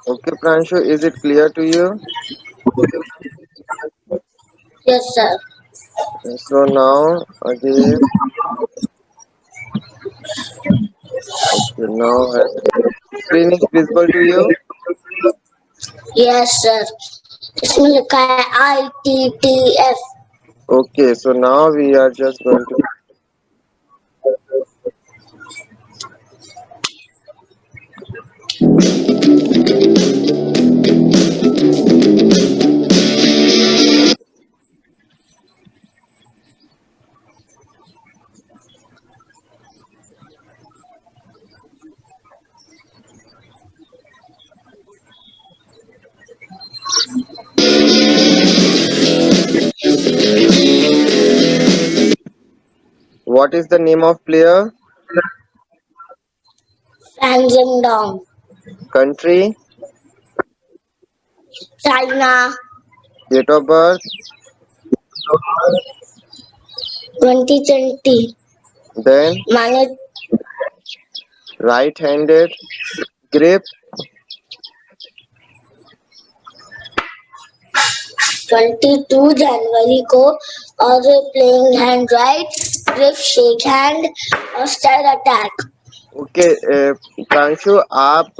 Okay, Pranshu, is it clear to you? Yes, sir. So now again, okay, now screen is visible to you. Yes, sir. इसमें लिखा है ITTF. Okay, so now we are just going to. What is the name of player? Fan Zhendong. Country? China. Date of birth? 2020. Then माने right-handed grip. 22 जनवरी को और playing hand right grip shake hand और style attack. Okay Pranshu, आप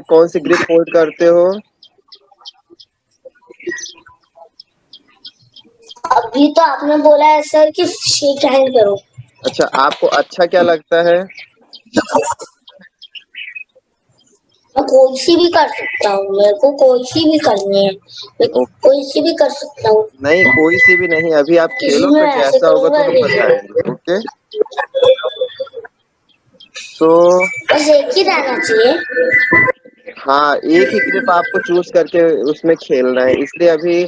कौन सी grip hold करते हो? अभी तो आपने बोला है सर कि शेक हैंड करो. अच्छा, आपको अच्छा क्या लगता है? मैं कोई सी भी कर सकता हूँ, मेरे को कोई सी भी करनी है, मैं कोई सी भी कर सकता हूँ. नहीं, कोई सी भी नहीं, अभी आप खेलो, फिर जैसा होगा तो हम बताएंगे. ओके, तो बस एक ही रहना चाहिए. हाँ, एक ही ग्रिप आपको चूज करके उसमें खेलना है, इसलिए अभी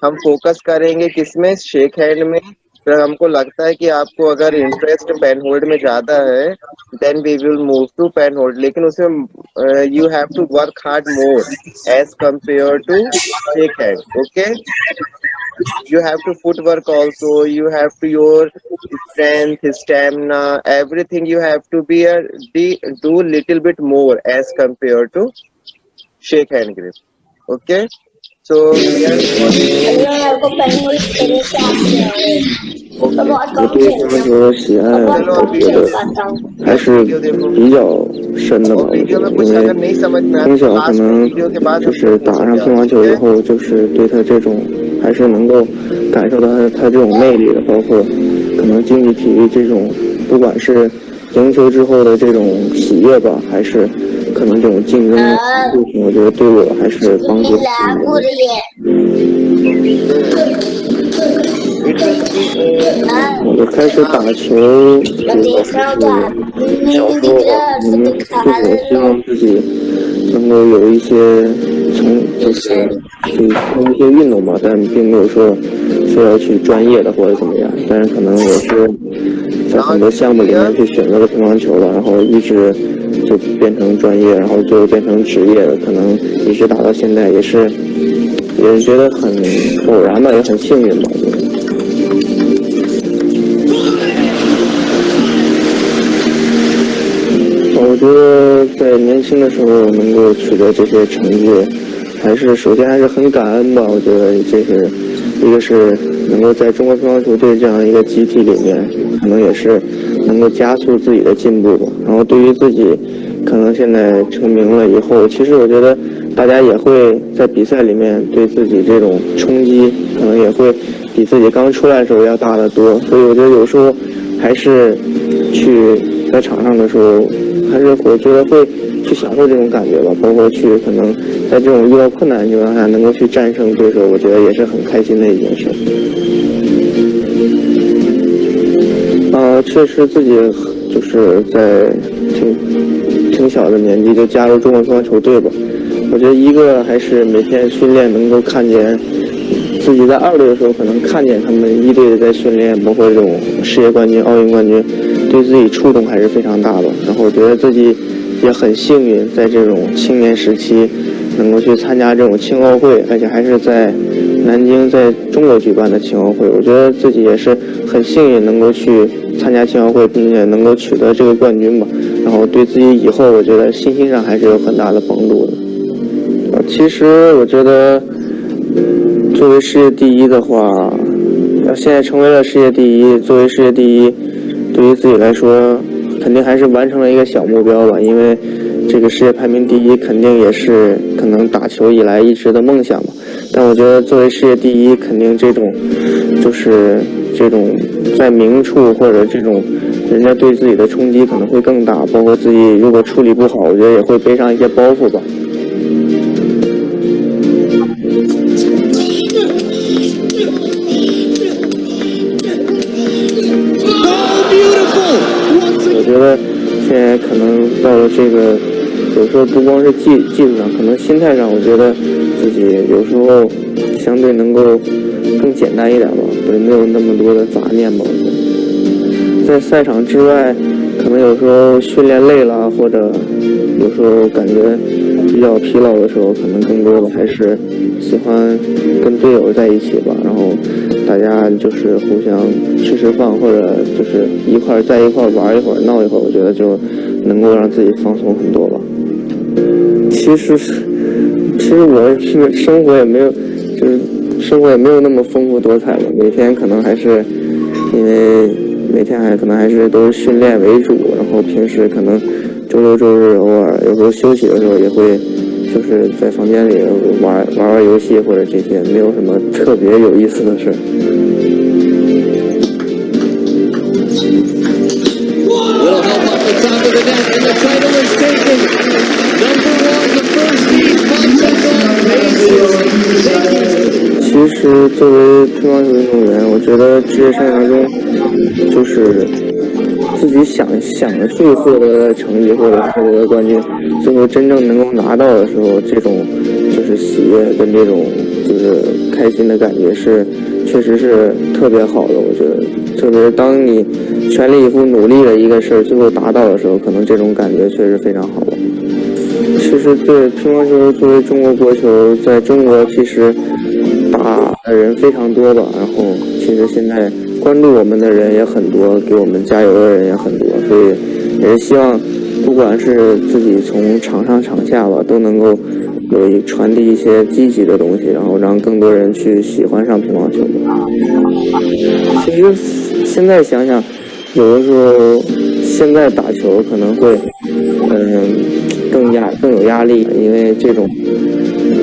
हम फोकस करेंगे किसमें? शेक हैंड में. फिर हमको लगता है कि आपको अगर इंटरेस्ट पेन होल्ड में ज्यादा है, then we will move to pen hold. लेकिन उसमें you have to work hard more as compare to shake hand. Okay, you have to footwork also, you have to your strength, stamina, everything you have to be do little bit more as compared to shake hand grip. Okay, so we are मेरे को pen hold खेलने से आती है, तो बहुत कम 对他 खेलता 们 हूँ, 说喜爱， बहुत 我 कम 觉 खेल 得 पाता हूँ. 还是比较深的吧。 और 我觉 वीडियो 得 में 因 कुछ 为 अगर नहीं समझ में आया 从 तो 小可 लास्ट में 能 वीडियो के बाद 就 हमसे 是打上 पूछेंगे 乒乓 आप. 球以 Okay? 后，就是对他这种还是能够感受到他这种魅力的，包括可能竞技体育这种，不管是赢球之后的这种喜悦吧，还是可能这种竞争的过程，我觉得对我还是帮助挺大 लैग हो 的。 रही है. It will be 我开始打球， मैं देख रहा हूँ तो आदमी 小 नहीं 时候 दिख 吧， रहा, 可 और 能 सब 就 दिखा 我 रहे 希望 लोग. 自己能够有一些就是去通一些运动吧，但并没有说非要去专业的或者怎么样，但是可能我是在很多项目里面去选择了乒乓球了，然后一直就变成专业，然后最后变成职业了，可能一直打到现在也是觉得很偶然吧，也很幸运吧。我觉得在年轻的时候能够取得这些成绩，首先还是很感恩吧。我觉得这是一个是能够在中国乒乓球队这样一个集体里面，可能也是能够加速自己的进步吧。然后对于自己可能现在成名了以后，其实我觉得大家也会在比赛里面对自己这种冲击，可能也会比自己刚出来的时候要大得多。所以我觉得有时候还是去在场上的时候，还是我觉得会去享受这种感觉吧，包括去可能在这种遇到困难的情况下能够去战胜对手，我觉得也是很开心的一件事。确实自己就是在挺小的年纪就加入中国乒乓球队吧。我觉得一个还是每天训练能够看见自己在2队的时候，可能看见他们1队的在训练，包括这种世界冠军、奥运冠军，对自己触动还是非常大的。然后我觉得自己也很幸运，在这种青年时期能够去参加这种青奥会，而且还是在南京在中国举办的青奥会。我觉得自己也是很幸运能够去参加青奥会，并且能够取得这个冠军吧。然后对自己以后我觉得信心上还是有很大的帮助的。其实我觉得，作为世界第一的话，现在成为了世界第一，作为世界第一，对于自己来说，肯定还是完成了一个小目标吧。因为这个世界排名第一，肯定也是可能打球以来一直的梦想吧。但我觉得作为世界第一，肯定这种就是这种在明处或者这种人家对自己的冲击可能会更大，包括自己如果处理不好，我觉得也会背上一些包袱吧。我觉得现在可能到了这个，有时候不光是技术上，可能心态上，我觉得自己有时候相对能够更简单一点吧，对，没有那么多的杂念吧。在赛场之外，可能有时候训练累了，或者有时候感觉比较疲劳的时候，可能更多的还是喜欢跟队友在一起吧，然后大家就是互相吃饭，或者就是在一块玩一会儿闹一会儿，我觉得就能够让自己放松很多吧。其实我生活也没有，就是生活也没有那么丰富多彩吧，每天可能还是因为每天可能还是都是训练为主，然后平时可能周六周日偶尔有时候休息的时候也会就是在房间里玩游戏或者这些，没有什么特别有意思的事。Little help off the top of the net, and the title is taken. Number one, the first team, Montreal 其实作为乒乓球运动员，我觉得职业生涯中，就是自己想去获得的成绩或者获得的冠军，最后真正能够拿到的时候，这种就是喜悦跟这种就是开心的感觉确实是特别好的。我觉得，特别是当你全力以赴努力了一个事儿，最后达到的时候，可能这种感觉确实非常好。其实对乒乓球作为中国国球，在中国其实打的人非常多吧，然后其实现在关注我们的人也很多，给我们加油的人也很多，所以也是希望不管是自己从场上场下吧，都能够传递一些积极的东西，然后让更多人去喜欢上乒乓球。其实现在想想，有的时候现在打球可能会更有压力，因为这种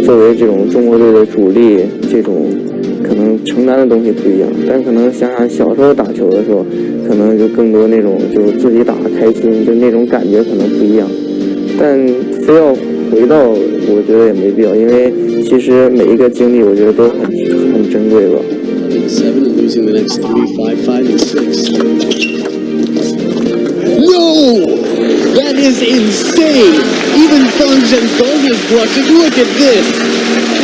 作为这种中国队的主力，这种可能承担的东西不一样。但可能想想小时候打球的时候，可能就更多那种就自己打得开心，就那种感觉可能不一样。但非要回到，我觉得也没必要，因为其实每一个经历，我觉得都很珍贵吧。7 and losing the next 3, 5, 5, and 6. No! That is insane! Even Fang Zhendong is blushing. Look at this!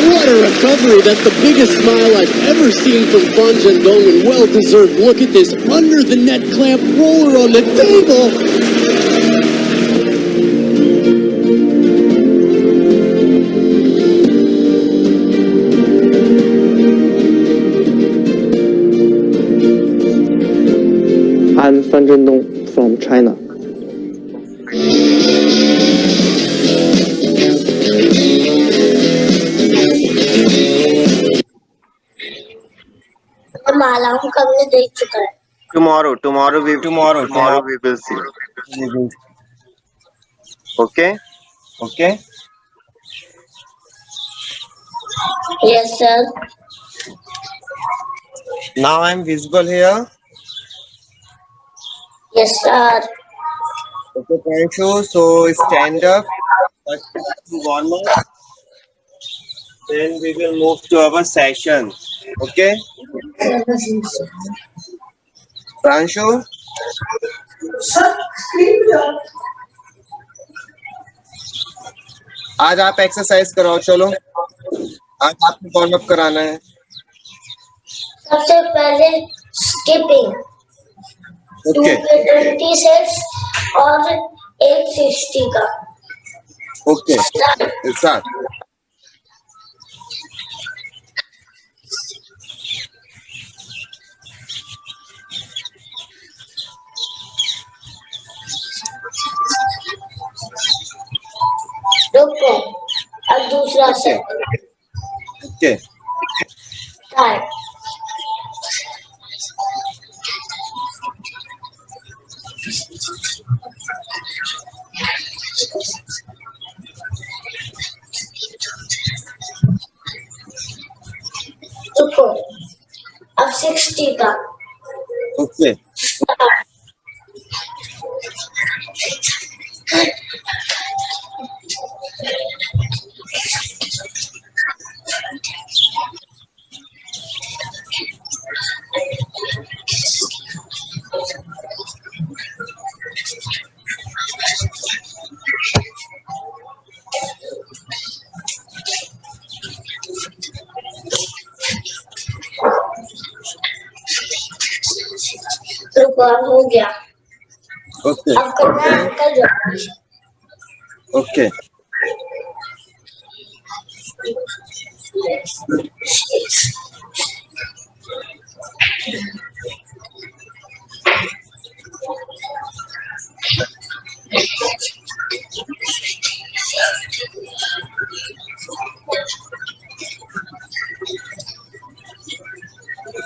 What a recovery! That's the biggest smile I've ever seen from Fang Zhendong, and well deserved. Look at this under the net clamp roller on the table! I'm Fan Zhendong from China. मालाओं का हमने देख चुका है. Tomorrow we will see. Okay. Yes sir. Now I'm visible here. Yes sir. Okay, thank you. So stand up. Warm up. Then we will move to our session. Okay. Pranshu. आज आप exercise कराओ, चलो आज आपको warm up कराना है. सबसे पहले स्किपिंग. ओके 26 और 860 का. Okay start. रुको. अब दूसरा सेट ओके स्टार्ट। रुको, अब 60 का ओके स्टार्ट। रुको, अब हो गया। ओके अब करना है अंकल जॉर्ज। ओके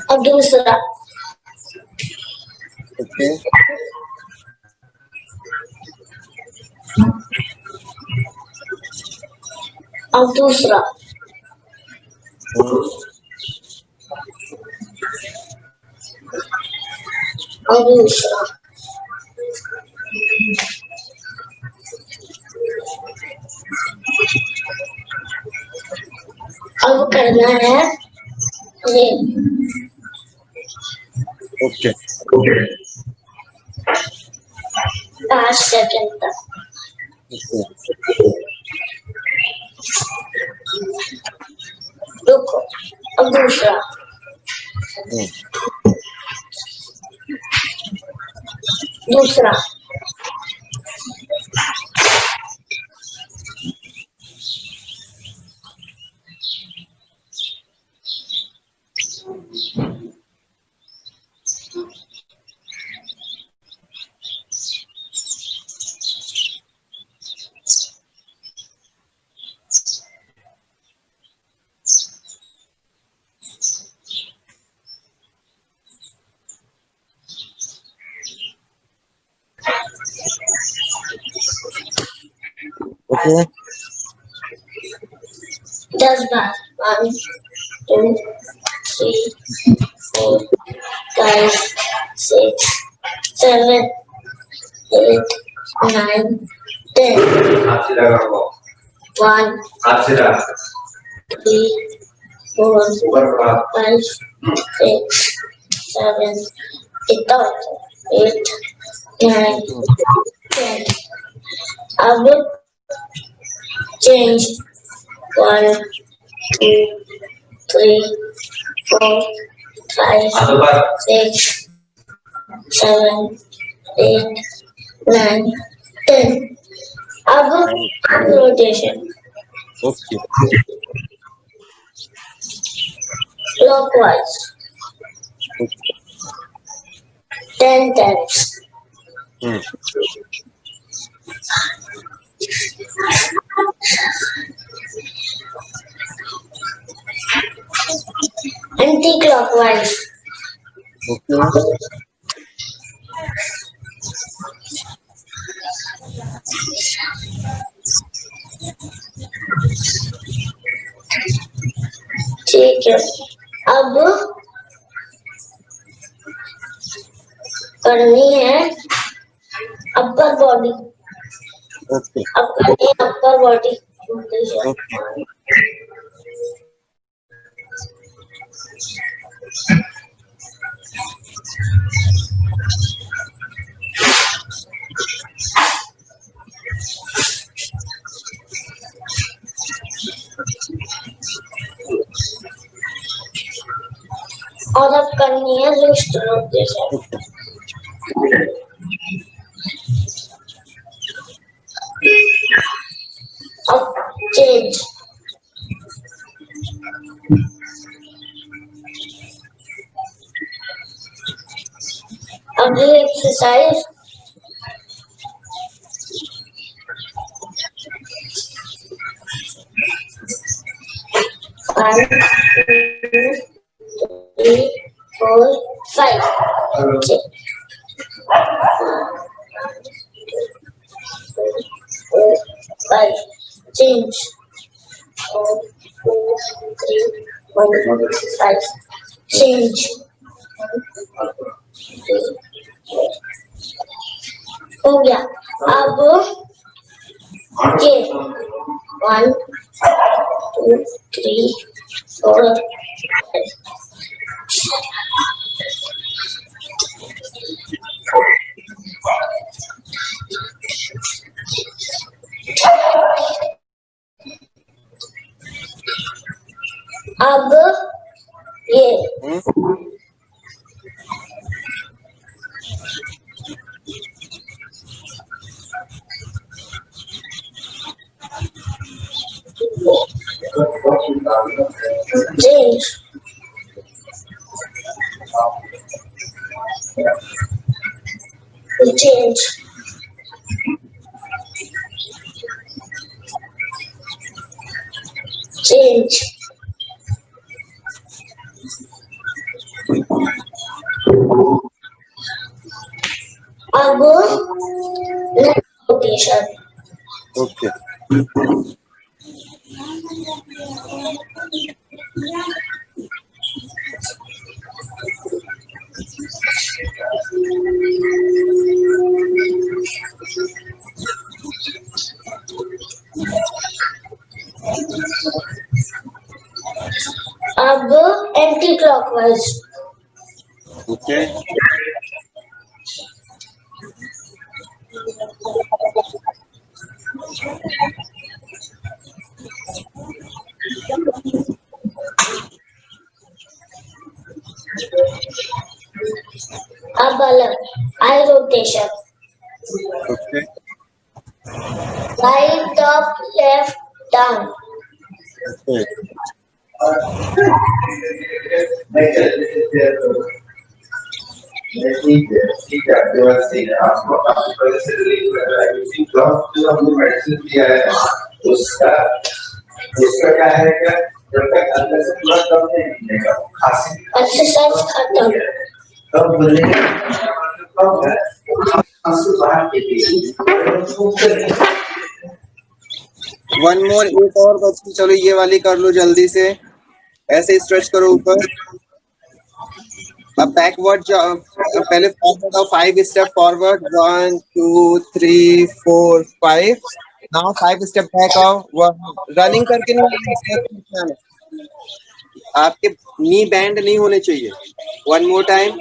अब दूसरा ओके अब दूसरा अब दूसरा अब करना है ये ओके 5 सेकंड तक। रुको, अब दूसरा दूसरा ओके 10 बार 1 2 3 4 5 6 7 8 9 10 1 3 4 5 6 7 8 9 10 अब change 1 2 3 4 5 6 7 8 9 10 अब rotation okay clockwise 10 times anti-clockwise okay ठीक है। अब करनी है अपर बॉडी। ओके अब करनी है अपर बॉडी ओके और अब करनी है रिस्ट रोटेशन। अब चेंज अगली एक्सरसाइज 1, 2, 3, 4, 5. Okay. 5. Change. 4, 3, 1, 5. Change. हो गया. अब ये 1, 2, 3, 4, 5. अब ये change. Change. Change. अब next rotation. Okay. अब anti-clockwise. Okay. अब अलग eye rotation. Okay. Right up, left down. Okay. Exercise खत्म. वन मोर, एक और बच्ची, चलो ये वाली कर लो जल्दी से. ऐसे स्ट्रेच करो ऊपर. अब बैकवर्ड जाओ, पहले फॉरवर्ड आओ. 5 step forward. 1 2 3 4 5. Now 5 step back आओ. रनिंग करके नहीं, आपके नी बैंड नहीं होने चाहिए. 1 more time.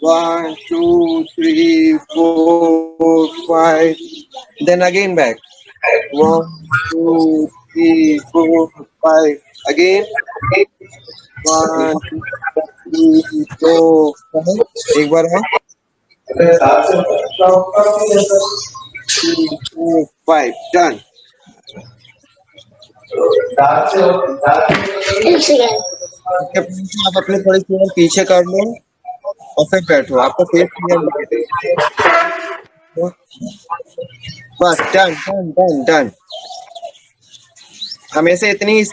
1 2 3 4 5. Then again back. 1 2 3 4 5. Again. 1 2 3 4 5. एक बार है. 3 4 5. Done. आप अपने थोड़ी सी पीछे कर लो और फिर बैठो. आपको फेस क्लियर. बस. Done done done done. हमेशा इतनी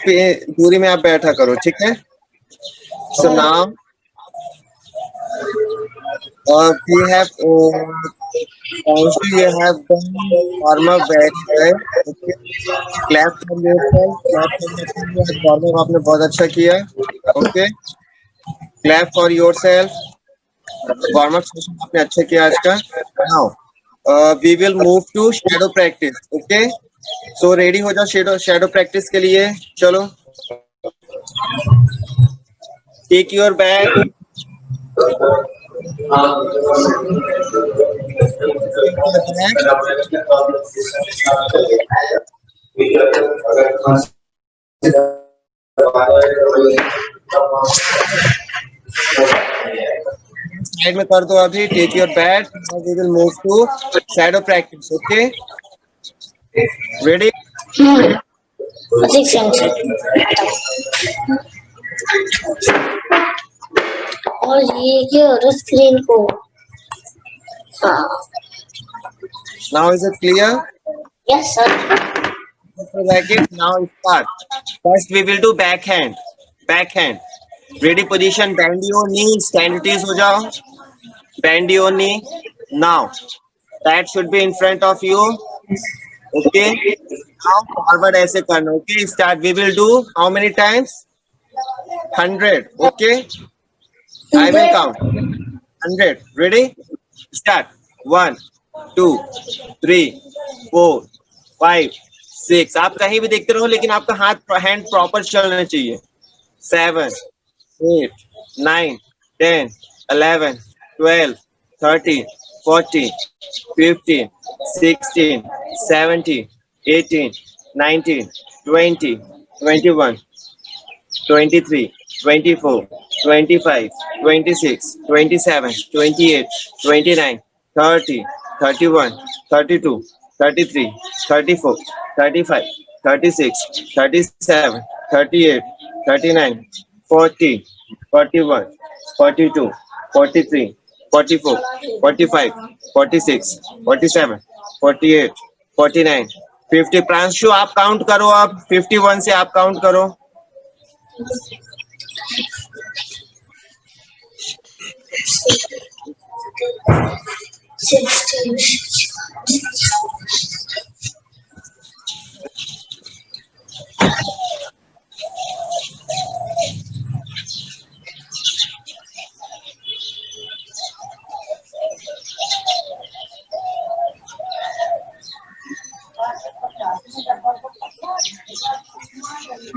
दूरी में आप बैठा करो, ठीक है. So now we have also you have done warm up very well. Okay. Clap for yourself. Clap for yourself. warm up आपने बहुत अच्छा किया. Okay. Clap for yourself. Warm up session आपने अच्छा किया आज का. Now we will move to shadow practice. Okay. So ready हो जाओ shadow practice के लिए. चलो. Take your bag. साइड में कर दो अभी. Take your bag. Now we will move to shadow practice. Okay. Ready? और ये और स्क्रीन को. Now is it clear? Yes sir. Like it. Now start. First we will do backhand. Backhand ready position, bend your knee, stand टीज हो जाओ, bend your knee, now that should be in front of you, okay, now forward ऐसे करना, okay, start, we will do how many times, 100, okay, I will count 100, ready, start, 1 2 3 4 5 6, आप कहीं भी देखते रहो लेकिन आपका हैंड प्रॉपर चलना चाहिए, 7 8 9 10 11 12 13 14 15 16 17 18 19 20 21 23 24 25 26 27 28 29 30 31 32 33 34 35 36 37 38 39 40 41 42 43 44 45 46 47 48 49 50, प्रांशु आप काउंट करो, आप 51 से आप काउंट करो,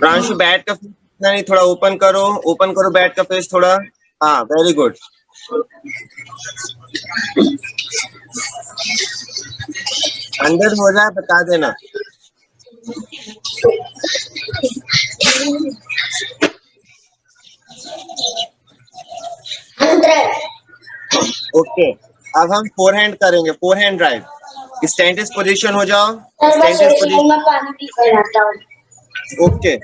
प्रांशु बैट का फेस नहीं, थोड़ा ओपन करो बैट का फेस थोड़ा, हाँ वेरी गुड, अंदर हो जाए बता देना, ओके, अब हम फोर हैंड करेंगे, फोर हैंड ड्राइव, स्टैंडिस पोजीशन हो जाओ, स्टैंडिस पोजीशन, मैं पानी पी कर आता हूँ। ओके,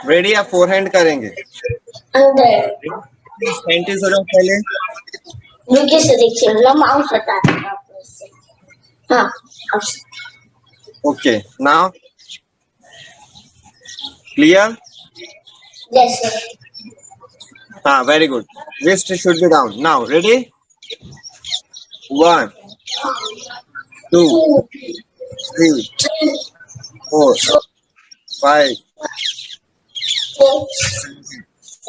रेडी, आप फोर हैंड करेंगे, स्टैंडिस हो जाओ पहले, कैसे देखिए माउस हटा देना आपको इससे, हाँ ओके, नाउ क्लियर, जैसे हाँ very good, wrist should be down, now ready, 1 2 3 4 5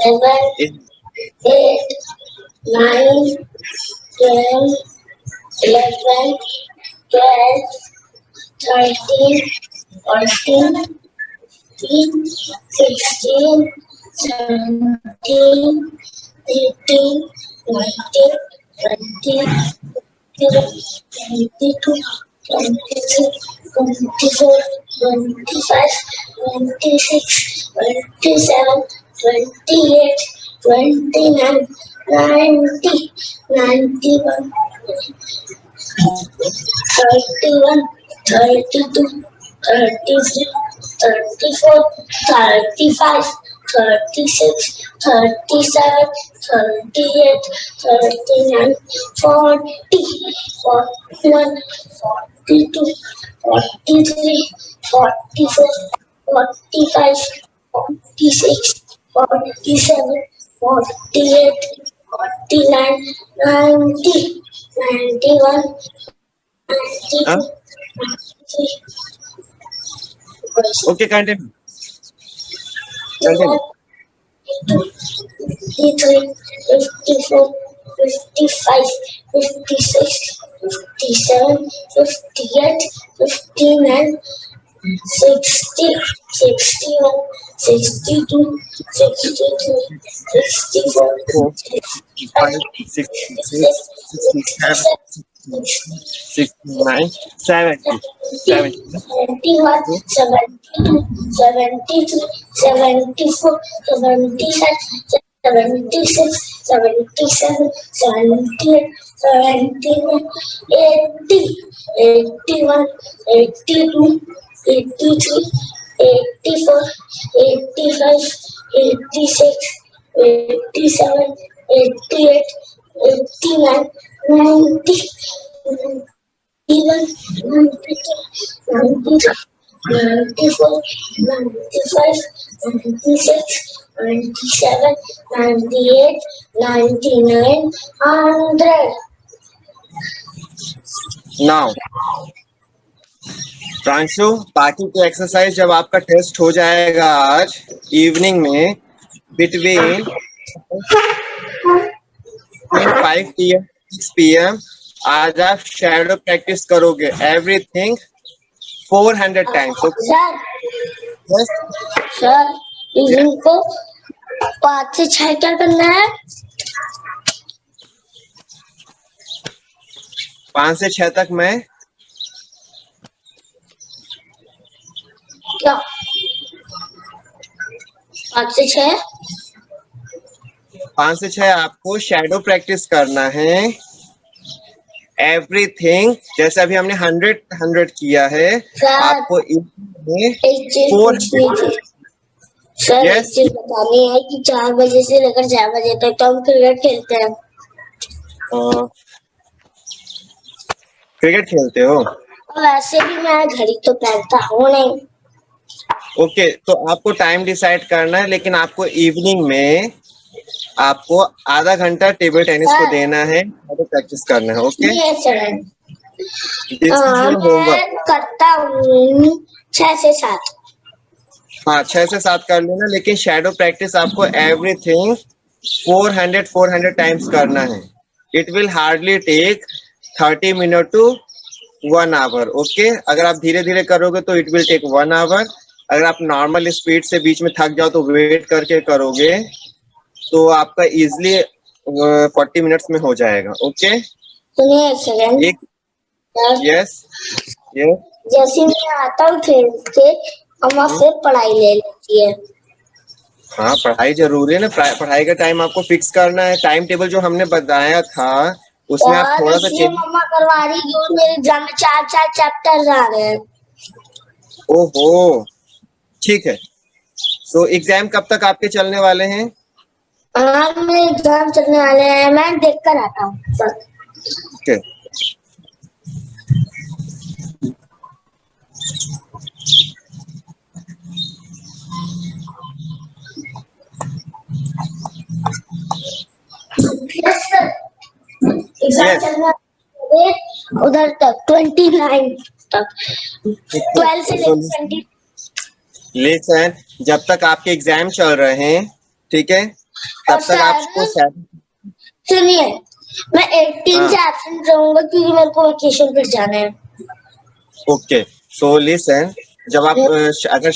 7 8 9 10 11 12 13 14 16 17 18 19 20 22 23 24 25 26 27 28 29 90 91 31 32 33 34 35 36 37 38 39 40 41 42 43 44 45 46 47 48 49 90 91 Huh? 92 Okay, continue. Continue. 53 54 55, 56, 57, 58, 59, 60, 61, 62, 63, 64, 65, 66, 67, 69, 70, 70. 71, 72, 73, 74, 75, 76, 77, 78, 79, 80, 81, 82, 83, 84, 85, 86, 87, 88, 89, 90, 91, 92, 93, 94, 95, 96, 97, 98, 99, 100. Now Pranshu, बाकी की एक्सरसाइज जब आपका टेस्ट हो जाएगा आज इवनिंग में बिटवीन 5 PM 6 PM, आज आप शैडो प्रैक्टिस करोगे एवरीथिंग 400 टाइम्स। सर सर इनको 5 से 6 क्या करना है? 5 से 6 तक मैं क्या 5 से 6? 5 से 6 आपको शैडो प्रैक्टिस करना है एवरीथिंग। जैसे अभी हमने 100 किया है, आपको इसमें एक चीज 400 पूछनी थी सर। Yes. एक चीज बतानी है कि 4 बजे से लेकर 6 बजे तक तो हम क्रिकेट खेलते हैं। क्रिकेट खेलते हो? और वैसे भी मैं घड़ी तो पहनता हूँ नहीं। ओके, तो आपको टाइम डिसाइड करना है, लेकिन आपको इवनिंग में आपको आधा घंटा टेबल टेनिस को देना है, प्रैक्टिस करना है। ओके, ये sir this is your homework. मैं करता हूँ 6 से 7। हाँ, 6 से 7 कर लेना, लेकिन शैडो प्रैक्टिस आपको एवरीथिंग 400 टाइम्स करना है। It will hardly take 30 minute to 1 hour. Okay, अगर आप धीरे धीरे करोगे तो इट विल टेक 1 आवर। अगर आप नॉर्मल स्पीड से बीच में थक जाओ तो वेट करके करोगे तो आपका इजिली 40 मिनट्स में हो जाएगा। ओके, सुनिए एक सेकंड। यस यस, जैसे मैं आता हूँ खेल के अम्मा फिर पढ़ाई ले लेती है। हाँ, पढ़ाई जरूरी है ना। पढ़ाई का टाइम आपको फिक्स करना है। टाइम टेबल जो हमने बताया था उसमें आप थोड़ा सा इसलिए मम्मा करवा रही क्यों? मेरे एग्जाम में 4 चैप्टर आ रहे हैं। ओहो, ठीक है। तो एग्जाम कब तक आपके चलने वाले हैं? मेरे एग्जाम चलने वाले हैं, मैं देख कर आता हूँ sir. Okay, yes sir, exam चलने वाले उधर तक 29 तक, 12 से लेकर 20। लिसन, जब तक आपके एग्जाम चल रहे हैं, ठीक है, तब तक आपको सुनिए, मैं 18 से एब्सेंट रहूंगा क्योंकि मेरे को वेकेशन पर जाना है। ओके, सो लिसन, जब आप अगर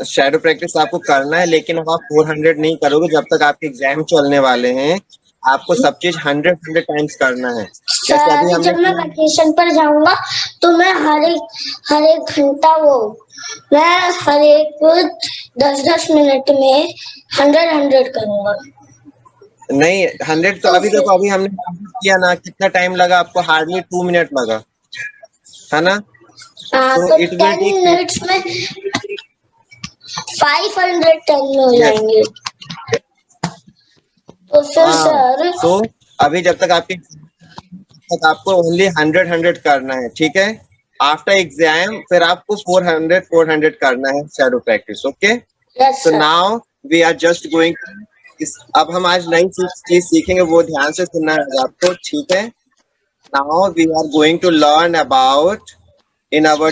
शैडो प्रैक्टिस आपको करना है, लेकिन अब आप 400 नहीं करोगे जब तक आपके एग्जाम चलने वाले हैं। आपको सब चीज 100 टाइम्स करना है। जैसे अभी हमने जब मैं वेकेशन पर जाऊंगा तो मैं हर एक घंटा मैं हर एक 10-10 मिनट में 100 करूंगा। नहीं, 100 तो अभी देखो, अभी हमने किया ना, कितना टाइम लगा आपको? हार्डली 2 मिनट लगा, है ना? तो 10 मिनट्स में 510 हो जाएंगे। तो फिर सर तो अभी जब तक आपको ओनली 100 करना है, ठीक है? आफ्टर एग्जाम फिर आपको 400 करना है शैडो प्रैक्टिस। ओके, तो now we are just going, अब हम आज नई चीज सीखेंगे, वो ध्यान से सुनना है आपको, ठीक है? Now we are going to learn about in our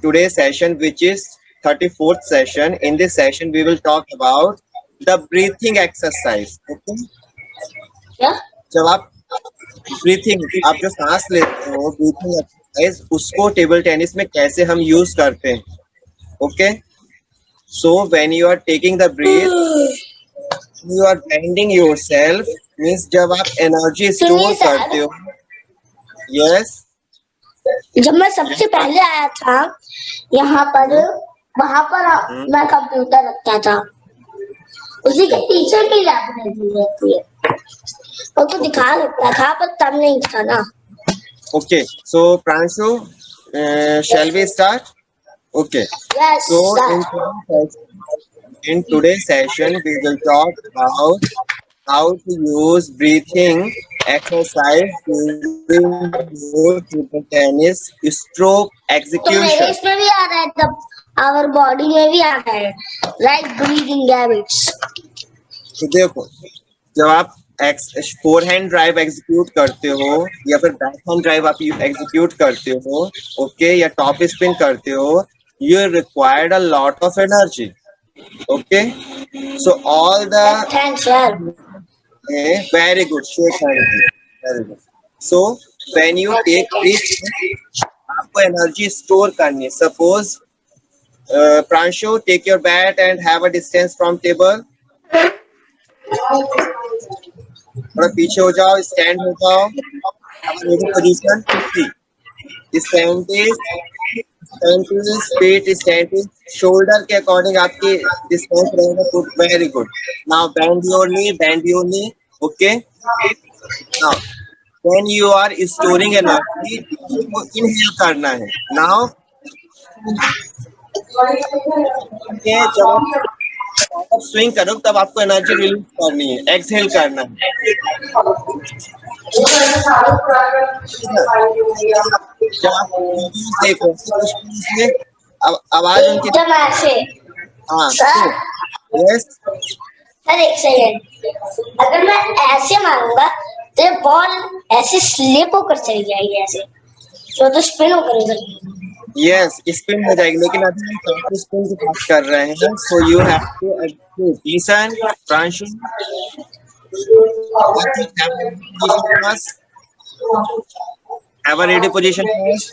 today's session, which is 34th session. In this session we will talk about the breathing exercise. Okay, क्या? जब आप ब्रीथिंग, आप जो सांस लेते हो ब्रीथिंग एक्सरसाइज, उसको टेबल टेनिस में कैसे हम यूज करते हैं. Okay, so when you are taking the breath, you are bending yourself, means जब आप एनर्जी सुनिए स्टोर करते सर, हो. यस. जब मैं सबसे पहले आया था यहाँ पर, वहां पर मैं कंप्यूटर रखता था, उसी के टीचर की लाइब्रेरी रहती है, वो तो दिखा सकता था पर तब नहीं था ना. Okay, so Pranshu, shall we start? Okay, Yes, so sir. in today's session, we will talk about how to use breathing exercise during your table tennis stroke तो मेरे execution. इसमें भी आ रहा है, तब आवर बॉडी में भी आ रहा है, राइट ब्रीदिंग हैबिट्स. तो देखो, जब आप फोरहैंड ड्राइव एग्जीक्यूट करते हो या फिर बैकहैंड ड्राइव आप एग्जीक्यूट करते हो, ओके, या टॉप स्पिन करते हो, you required a lot of energy. Okay, so all the thanks sir. Very good, shake hand, very good. So when you take breath, आपको एनर्जी स्टोर करनी है. Suppose Pranshu, take your bat and have a distance from table. थोड़ा पीछे हो जाओ, stand हो जाओ, position 50. Stand is shoulder के अकॉर्डिंग आपकी डिस्टेंस रहेगा. Good, very good. Now bend your knee. Okay, now when you are storing energy, inhale करना है. नाउ जब आप स्विंग करो तब आपको एनर्जी रिलीज करनी है, एक्सहेल करना है. जब आप देखो आवाज उनकी, जब ऐसे, हाँ, सर यस, सर एक सेकेंड, अगर मैं ऐसे मारूंगा तो ये बॉल ऐसे स्लिप होकर चली जाएगी, ऐसे तो स्पिन होकर उधर. यस, स्पिन हो जाएगी. लेकिन अभी हम टॉप स्पिन की बात कर रहे हैं. So you have to listen. Pranshu, have a ready position first.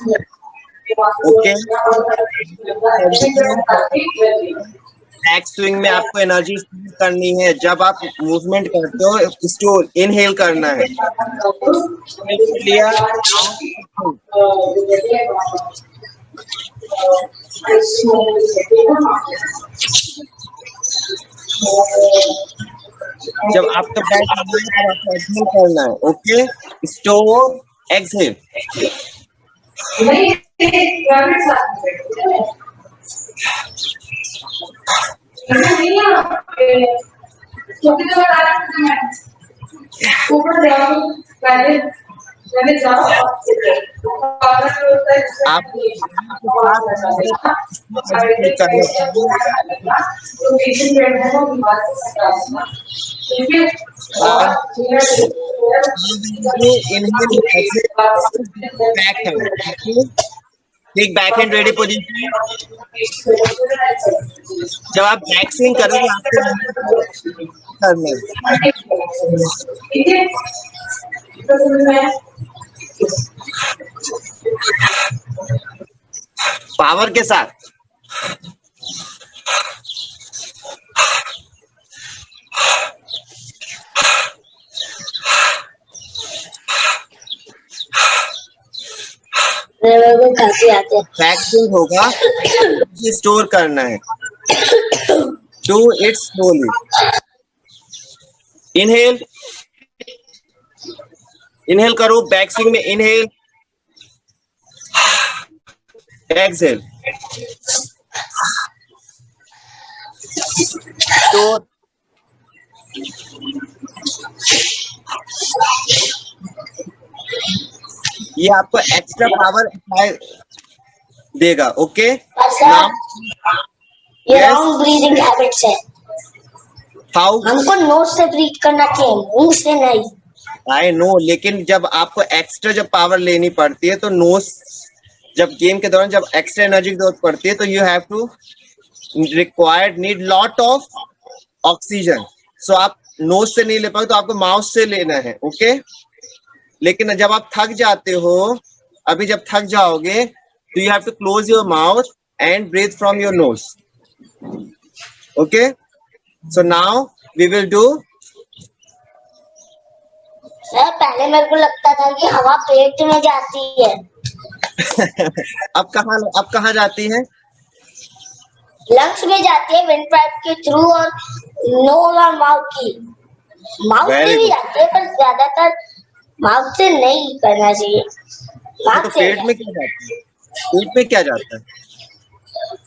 Okay, back swing में आपको एनर्जी स्टोर करनी है. जब आप मूवमेंट करते हो, स्टोर इनहेल करना है. क्लियर? जब आपका बैक आपको एक्सहेल करना है. Okay, store, exhale. आप take backhand ready position. जब आप बैक स्विंग करोगे आपको करना पावर के साथ. बैक स्विंग होगा, स्टोर करना है. Do it slowly. Inhale, inhale करो. बैक स्विंग में इनहेल, एक्सहेल. तो ये आपको एक्स्ट्रा पावर देगा. ओके, ये रॉन्ग ब्रीदिंग हैबिट्स है. हाउ? हमको नोज से ब्रीथ करना चाहिए, मुंह से नहीं. आई नो, लेकिन जब आपको एक्स्ट्रा जब पावर लेनी पड़ती है तो नोज, जब गेम के दौरान जब एक्स्ट्रा एनर्जी की जरूरत पड़ती है तो you have to required need lot of oxygen. So आप नोज से नहीं ले पाओगे तो आपको माउथ से लेना है. ओके, लेकिन जब आप थक जाते हो, अभी जब थक जाओगे तो you have to close your mouth and breathe from your nose. Okay, so now we will do. Sir पहले मेरे को लगता था कि हवा पेट में जाती है. अब कहाँ जाती है? लंग्स में जाती है विंड पाइप के थ्रू और नोज और माउथ Very से भी good. जाती है, पर ज्यादातर माउथ से नहीं करना चाहिए. तो माउथ से पेट में क्या जाता है? पेट में क्या जाता है?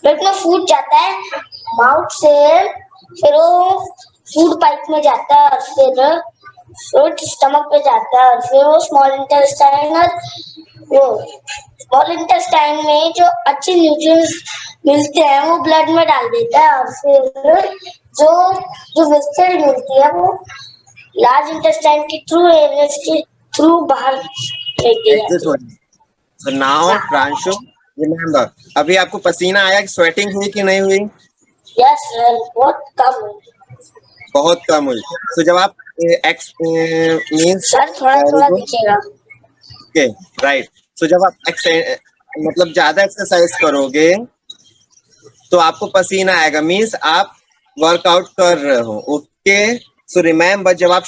पेट में फूड जाता है माउथ से, फिर वो फूड पाइप में जाता है, और फिर स्टमक पे जाता है, और फिर वो स्मॉल इंटेस्टाइन, और वो स्मॉल इंटेस्टाइन में जो अच्छे न्यूट्रिएंट्स मिलते हैं वो ब्लड में डाल देता है, और फिर जो वेस्टेज मिलती है वो लार्ज इंटेस्टाइन के थ्रू, एनएस के थ्रू बाहर फेंक दी जाती है. So now प्रांशु, remember, अभी आपको पसीना आया, स्वेटिंग हुई कि नहीं हुई? यस सर, बहुत कम हुई. तो जब आप मींस सर थोड़ा दीजिएगा. Okay, right. सो जब आप मतलब ज्यादा एक्सरसाइज करोगे तो आपको पसीना आएगा, मींस आप वर्कआउट कर रहे हो. ओके, सो रिमेम्बर, जब आप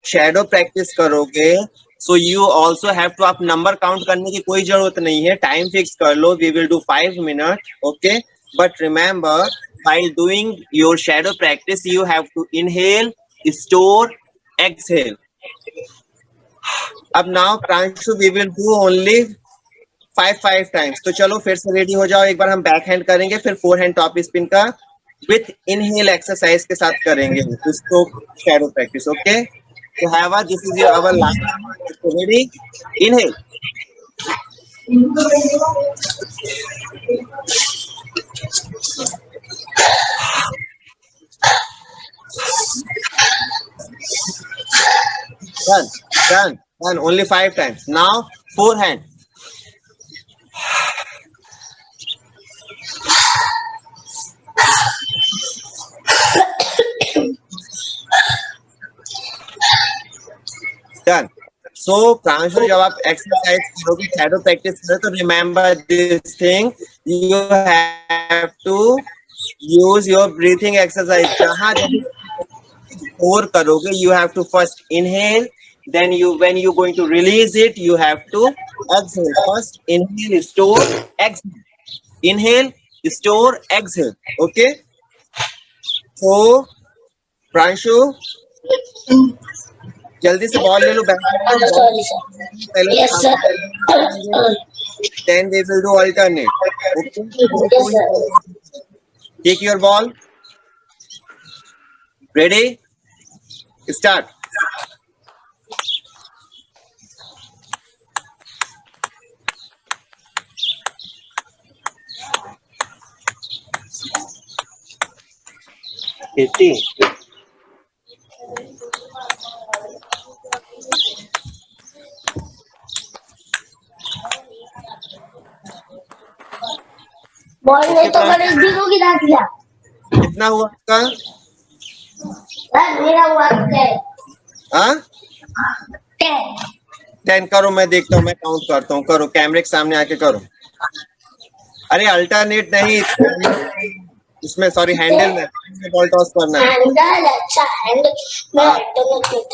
शैडो प्रैक्टिस करोगे so you also have to, आप नंबर काउंट करने की कोई जरूरत नहीं है, टाइम फिक्स कर लो. We will do 5 minute. Okay, but remember, while doing your shadow practice you have to inhale, store, exhale. अब now Pranshu we will do only 5 times. तो चलो फिर से रेडी हो जाओ. एक बार हम बैक हैंड करेंगे, फिर फोर हैंड टॉप स्पिन का विथ इनहेल एक्सरसाइज के साथ करेंगे इसको शैडो प्रैक्टिस. ओके, तो हैवा, this is your hour last. Ready? Inhale. Done. Only 5 times. Now, forehand. Done. So, Pranshu, जब आप एक्सरसाइज करोगे, शैडो प्रैक्टिस करोगे, तो remember this thing, you have to use your breathing exercise. जहां और करोगे, you have to first inhale, then when you going to release it, you have to exhale. First inhale, store, exhale. Inhale, store, exhale. Okay, so Pranshu जल्दी से ball ले लो. Yes sir. Then we will do alternate. Okay, Yes sir. take your ball. Ready? Start. Ball ने तो गणेश जी को गिरा दिया. कितना हुआ आपका? सर मेरा हुआ 10. हाँ, 10. 10 करो, मैं देखता हूँ, मैं काउंट करता हूँ. करो, कैमरे के सामने आके करो. अरे अल्टरनेट नहीं, इसमें सॉरी, हैंडल में बॉल टॉस करना है. हैंडल, अच्छा हैंडल में अल्टरनेट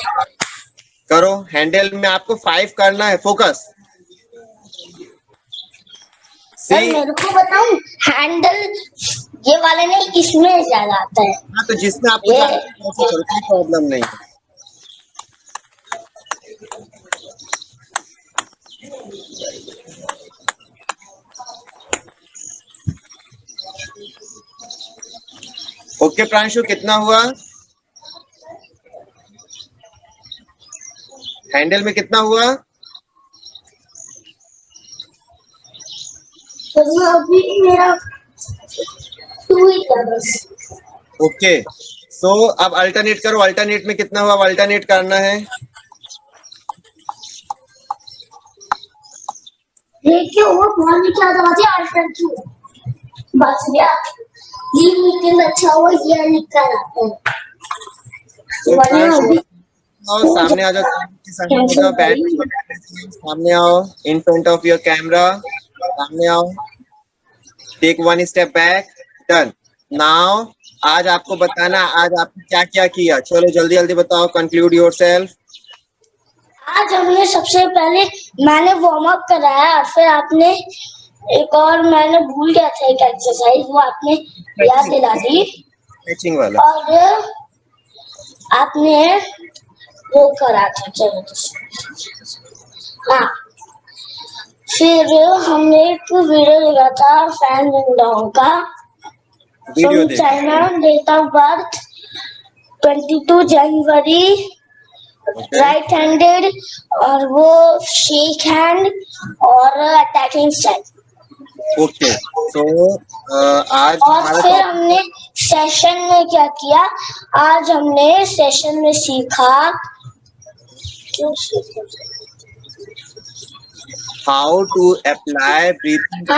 करो. हैंडल में आपको 5 करना है. फोकस. सर मेरे को बताऊं, हैंडल ये वाले नहीं, इसमें ज्यादा आता है. हाँ, तो जिसमें आपको कोई प्रॉब्लम नहीं है. ओके प्रांशु, कितना हुआ? हैंडल में कितना हुआ? अभी मेरा 2 ही था बस. ओके, सो अब अल्टरनेट करो. अल्टरनेट में कितना हुआ? अल्टरनेट करना है. देखिए वो बॉल में क्या दबाती है, अल्टरनेट बच गया. ये मीटिंग अच्छा हुआ, ये लिखा रहता है. और सामने आ जाओ, बैट सामने आओ, in front of your camera, सामने आओ, take one step back, done. Now आज आपको बताना आज आपने क्या क्या किया, चलो जल्दी जल्दी बताओ, conclude yourself. आज हमने सबसे पहले मैंने वार्म अप कराया, फिर आपने एक और मैंने भूल गया था एक एक्सरसाइज, वो आपने याद दिला दी, Stretching वाला. और आपने वो करा था, चलो हाँ, फिर हमने एक वीडियो देखा था फैन विंडो का, video from China, date of birth 22 January, right handed, और वो शेक हैंड और अटैकिंग स्टाइल। ओके, तो आज और फिर हमने सेशन में क्या किया, आज हमने सेशन में सीखा how to apply breathing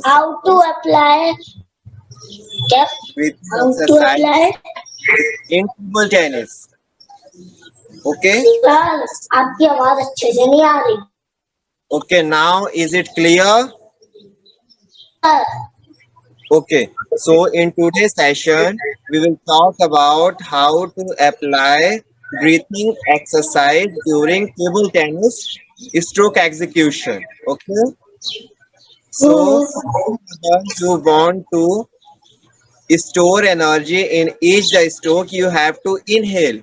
how to apply क्या how to apply in table tennis. Okay, आपकी आवाज अच्छे से नहीं आ रही। Okay, now is it clear? Okay, so in today's session, we will talk about how to apply breathing exercise during table tennis stroke execution. Okay, so if you want to store energy in each the stroke, you have to inhale.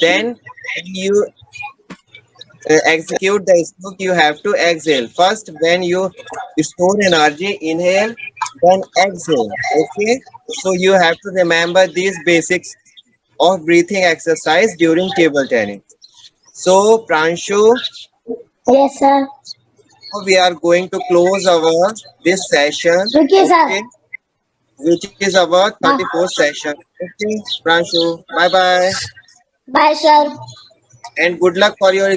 Then when you execute the stroke, you have to exhale. First, when you store energy, inhale, then exhale. Okay, so you have to remember these basics of breathing exercise during table tennis. So Pranshu, Yes sir. we are going to close our this session, Okay sir. which is our 34th session. Okay, Pranshu, bye bye, Bye sir. and good luck for your